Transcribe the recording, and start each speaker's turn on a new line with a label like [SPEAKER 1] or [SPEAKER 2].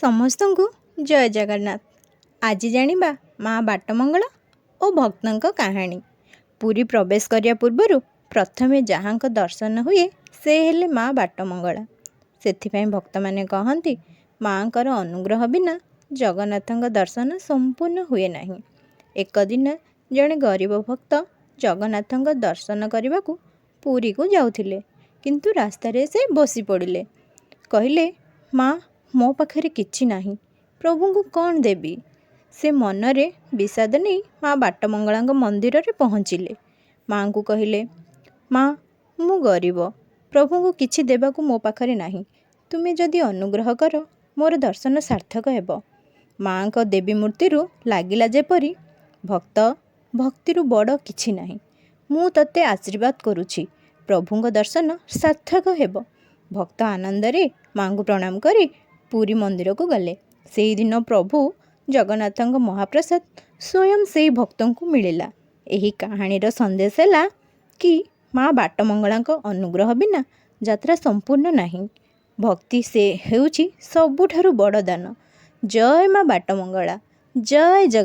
[SPEAKER 1] ସମସ୍ତଙ୍କୁ ଜୟ ଜଗନ୍ନାଥ। ଆଜି ଜାଣିବା ମା ବାଟମଙ୍ଗଳା ଓ ଭକ୍ତଙ୍କ କାହାଣୀ। ପୁରୀ ପ୍ରବେଶ କରିବା ପୂର୍ବରୁ ପ୍ରଥମେ ଯାହାଙ୍କ ଦର୍ଶନ ହୁଏ ସେ ହେଲେ ମା ବାଟମଙ୍ଗଳା। ସେଥିପାଇଁ ଭକ୍ତମାନେ କହନ୍ତି ମାଙ୍କର ଅନୁଗ୍ରହ ବିନା ଜଗନ୍ନାଥଙ୍କ ଦର୍ଶନ ସମ୍ପୂର୍ଣ୍ଣ ହୁଏ ନାହିଁ। ଏକ ଦିନ ଜଣେ ଗରିବ ଭକ୍ତ ଜଗନ୍ନାଥଙ୍କ ଦର୍ଶନ କରିବାକୁ ପୁରୀକୁ ଯାଉଥିଲେ, କିନ୍ତୁ ରାସ୍ତାରେ ସେ ବସି ପଡ଼ିଲେ। କହିଲେ, ମା, ମୋ ପାଖରେ କିଛି ନାହିଁ, ପ୍ରଭୁଙ୍କୁ କ'ଣ ଦେବି? ସେ ମନରେ ବିଷାଦ ନେଇ ମା ବାଟମଙ୍ଗଳାଙ୍କ ମନ୍ଦିରରେ ପହଞ୍ଚିଲେ। ମାଙ୍କୁ କହିଲେ, ମା, ମୁଁ ଗରିବ, ପ୍ରଭୁଙ୍କୁ କିଛି ଦେବାକୁ ମୋ ପାଖରେ ନାହିଁ। ତୁମେ ଯଦି ଅନୁଗ୍ରହ କର ମୋର ଦର୍ଶନ ସାର୍ଥକ ହେବ। ମାଙ୍କ ଦେବୀ ମୂର୍ତ୍ତିରୁ ଲାଗିଲା ଯେପରି, ଭକ୍ତ, ଭକ୍ତିରୁ ବଡ଼ କିଛି ନାହିଁ। ମୁଁ ତତେ ଆଶୀର୍ବାଦ କରୁଛି, ପ୍ରଭୁଙ୍କ ଦର୍ଶନ ସାର୍ଥକ ହେବ। ଭକ୍ତ ଆନନ୍ଦରେ ମାଙ୍କୁ ପ୍ରଣାମ କରି ପୁରୀ ମନ୍ଦିରକୁ ଗଲେ। ସେହିଦିନ ପ୍ରଭୁ ଜଗନ୍ନାଥଙ୍କ ମହାପ୍ରସାଦ ସ୍ୱୟଂ ସେହି ଭକ୍ତଙ୍କୁ ମିଳିଲା। ଏହି କାହାଣୀର ସନ୍ଦେଶ ହେଲା କି ମା ବାଟମଙ୍ଗଳାଙ୍କ ଅନୁଗ୍ରହ ବିନା ଯାତ୍ରା ସମ୍ପୂର୍ଣ୍ଣ ନାହିଁ। ଭକ୍ତି ସେ ହେଉଛି ସବୁଠାରୁ ବଡ଼ ଦାନ। ଜୟ ମା ବାଟମଙ୍ଗଳା, ଜୟ ଜଗନ୍ନାଥ।